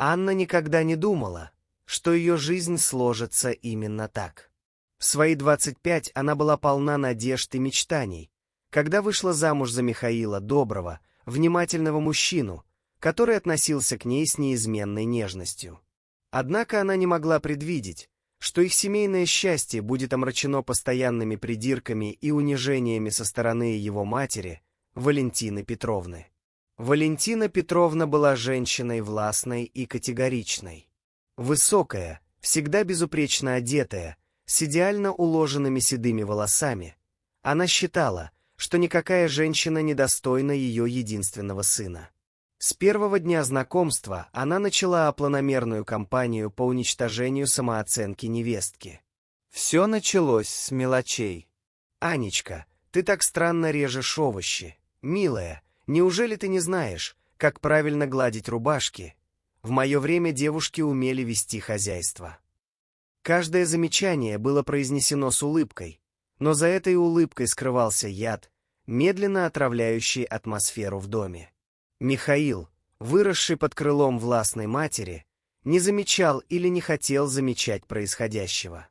Анна никогда не думала, что ее жизнь сложится именно так. В свои 25 она была полна надежд и мечтаний, когда вышла замуж за Михаила, доброго, внимательного мужчину, который относился к ней с неизменной нежностью. Однако она не могла предвидеть, что их семейное счастье будет омрачено постоянными придирками и унижениями со стороны его матери, Валентины Петровны. Валентина Петровна была женщиной властной и категоричной. Высокая, всегда безупречно одетая, с идеально уложенными седыми волосами, она считала, что никакая женщина не достойна ее единственного сына. С первого дня знакомства она начала планомерную кампанию по уничтожению самооценки невестки. Все началось с мелочей. «Анечка, ты так странно режешь овощи. Милая, неужели ты не знаешь, как правильно гладить рубашки? В мое время девушки умели вести хозяйство». Каждое замечание было произнесено с улыбкой, но за этой улыбкой скрывался яд, медленно отравляющий атмосферу в доме. Михаил, выросший под крылом властной матери, не замечал или не хотел замечать происходящего.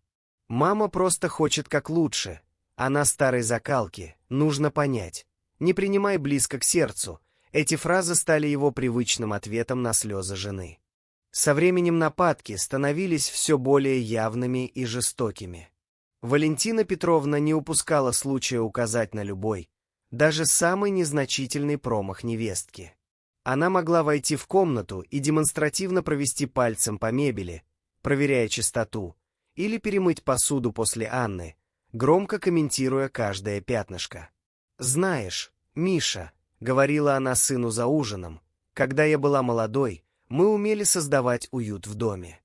«Мама просто хочет как лучше. Она старой закалки, нужно понять. Не принимай близко к сердцу». Эти фразы стали его привычным ответом на слезы жены. Со временем нападки становились все более явными и жестокими. Валентина Петровна не упускала случая указать на любой, даже самый незначительный промах невестки. Она могла войти в комнату и демонстративно провести пальцем по мебели, проверяя чистоту, или перемыть посуду после Анны, громко комментируя каждое пятнышко. «Знаешь, Миша», — говорила она сыну за ужином, — «когда я была молодой, мы умели создавать уют в доме.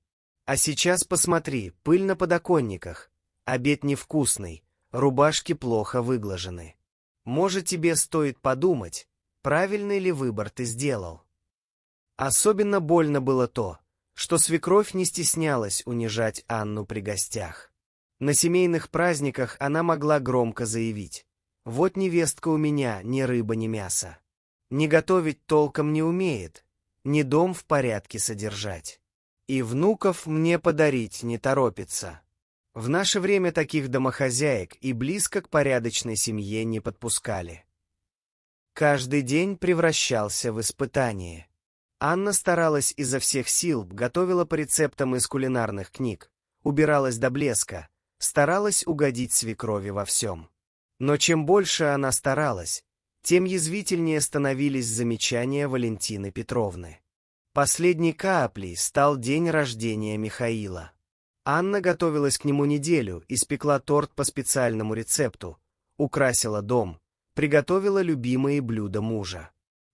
А сейчас посмотри, пыль на подоконниках, обед невкусный, рубашки плохо выглажены. Может, тебе стоит подумать, правильный ли выбор ты сделал». Особенно больно было то, что свекровь не стеснялась унижать Анну при гостях. На семейных праздниках она могла громко заявить: «Вот невестка у меня ни рыба, ни мясо. Не готовить толком не умеет, ни дом в порядке содержать. И внуков мне подарить не торопится». В наше время таких домохозяек и близко к порядочной семье не подпускали. Каждый день превращался в испытание. Анна старалась изо всех сил, готовила по рецептам из кулинарных книг, убиралась до блеска, старалась угодить свекрови во всем. Но чем больше она старалась, тем язвительнее становились замечания Валентины Петровны. Последней каплей стал день рождения Михаила. Анна готовилась к нему неделю, испекла торт по специальному рецепту, украсила дом, приготовила любимые блюда мужа.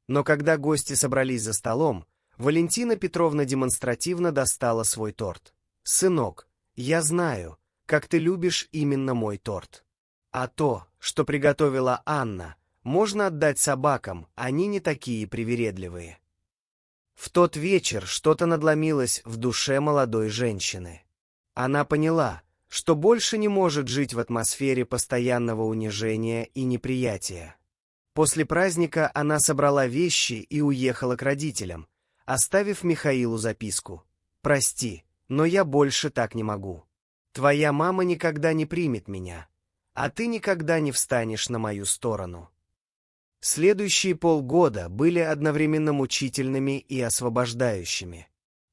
Но когда гости собрались за столом, Валентина Петровна демонстративно достала свой торт. «Сынок, я знаю, как ты любишь именно мой торт. А то, что приготовила Анна, можно отдать собакам, они не такие привередливые». В тот вечер что-то надломилось в душе молодой женщины. Она поняла, что больше не может жить в атмосфере постоянного унижения и неприятия. После праздника она собрала вещи и уехала к родителям, оставив Михаилу записку: «Прости, но я больше так не могу. Твоя мама никогда не примет меня, а ты никогда не встанешь на мою сторону». Следующие полгода были одновременно мучительными и освобождающими.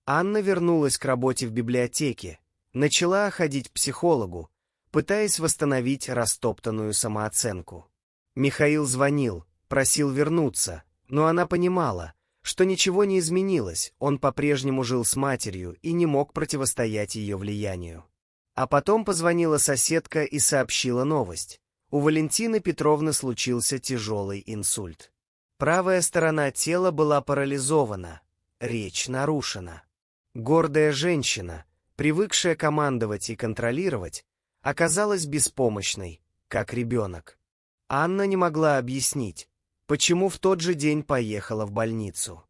Анна вернулась к работе в библиотеке, начала ходить к психологу, пытаясь восстановить растоптанную самооценку. Михаил звонил, просил вернуться, но она понимала, что ничего не изменилось, он по-прежнему жил с матерью и не мог противостоять ее влиянию. А потом позвонила соседка и сообщила новость. У Валентины Петровны случился тяжелый инсульт. Правая сторона тела была парализована, речь нарушена. Гордая женщина, привыкшая командовать и контролировать, оказалась беспомощной, как ребенок. Анна не могла объяснить, почему в тот же день поехала в больницу.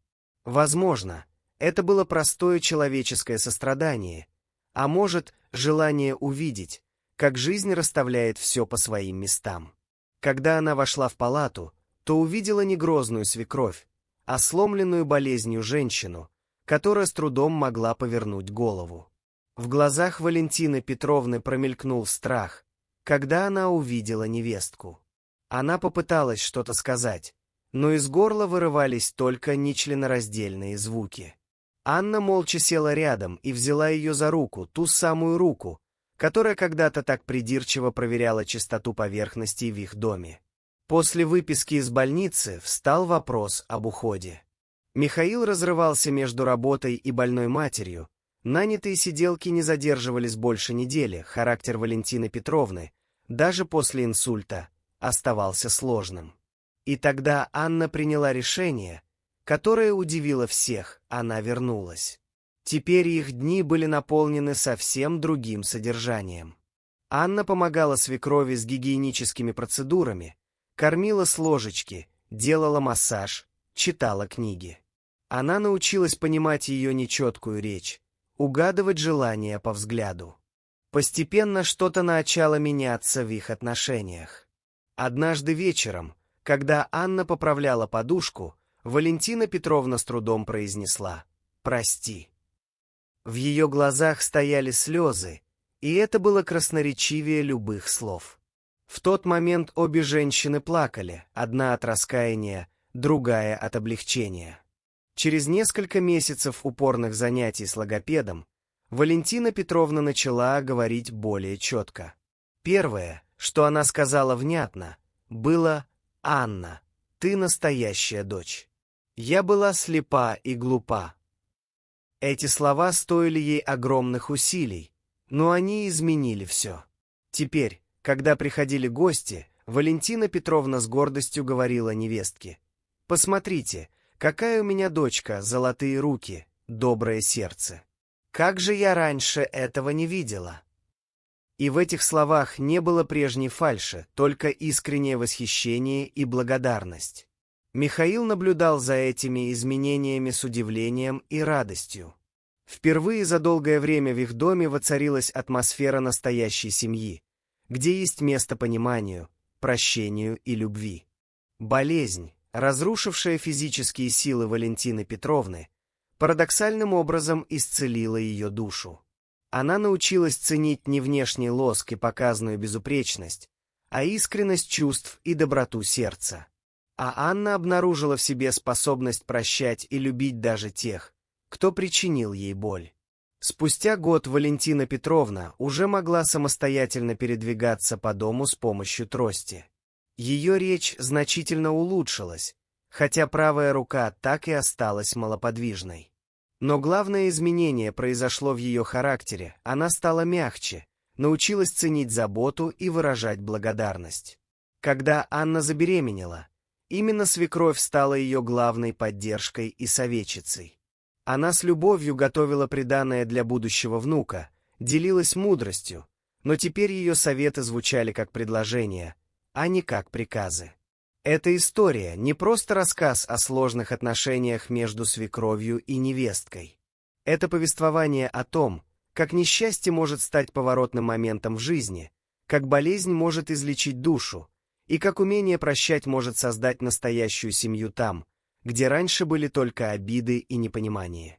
Возможно, это было простое человеческое сострадание, а может, желание увидеть, как жизнь расставляет все по своим местам. Когда она вошла в палату, то увидела не грозную свекровь, а сломленную болезнью женщину, которая с трудом могла повернуть голову. В глазах Валентины Петровны промелькнул страх, когда она увидела невестку. Она попыталась что-то сказать, но из горла вырывались только нечленораздельные звуки. Анна молча села рядом и взяла ее за руку, ту самую руку, которая когда-то так придирчиво проверяла чистоту поверхностей в их доме. После выписки из больницы встал вопрос об уходе. Михаил разрывался между работой и больной матерью. Нанятые сиделки не задерживались больше недели, характер Валентины Петровны, даже после инсульта, оставался сложным. И тогда Анна приняла решение, которое удивило всех, она вернулась. Теперь их дни были наполнены совсем другим содержанием. Анна помогала свекрови с гигиеническими процедурами, кормила с ложечки, делала массаж, читала книги. Она научилась понимать ее нечеткую речь, угадывать желания по взгляду. Постепенно что-то начало меняться в их отношениях. Однажды вечером, когда Анна поправляла подушку, Валентина Петровна с трудом произнесла «Прости». В ее глазах стояли слезы, и это было красноречивее любых слов. В тот момент обе женщины плакали, одна от раскаяния, другая от облегчения. Через несколько месяцев упорных занятий с логопедом Валентина Петровна начала говорить более четко. Первое, что она сказала внятно, было «Анна, ты настоящая дочь». Я была слепа и глупа. Эти слова стоили ей огромных усилий, но они изменили все. Теперь, когда приходили гости, Валентина Петровна с гордостью говорила невестке: «Посмотрите, какая у меня дочка, золотые руки, доброе сердце. Как же я раньше этого не видела?» И в этих словах не было прежней фальши, только искреннее восхищение и благодарность. Михаил наблюдал за этими изменениями с удивлением и радостью. Впервые за долгое время в их доме воцарилась атмосфера настоящей семьи, где есть место пониманию, прощению и любви. Болезнь, разрушившая физические силы Валентины Петровны, парадоксальным образом исцелила ее душу. Она научилась ценить не внешний лоск и показную безупречность, а искренность чувств и доброту сердца. А Анна обнаружила в себе способность прощать и любить даже тех, кто причинил ей боль. Спустя год Валентина Петровна уже могла самостоятельно передвигаться по дому с помощью трости. Ее речь значительно улучшилась, хотя правая рука так и осталась малоподвижной. Но главное изменение произошло в ее характере, она стала мягче, научилась ценить заботу и выражать благодарность. Когда Анна забеременела, именно свекровь стала ее главной поддержкой и советчицей. Она с любовью готовила приданое для будущего внука, делилась мудростью, но теперь ее советы звучали как предложения, а не как приказы. Эта история не просто рассказ о сложных отношениях между свекровью и невесткой. Это повествование о том, как несчастье может стать поворотным моментом в жизни, как болезнь может излечить душу, и как умение прощать может создать настоящую семью там, где раньше были только обиды и непонимание.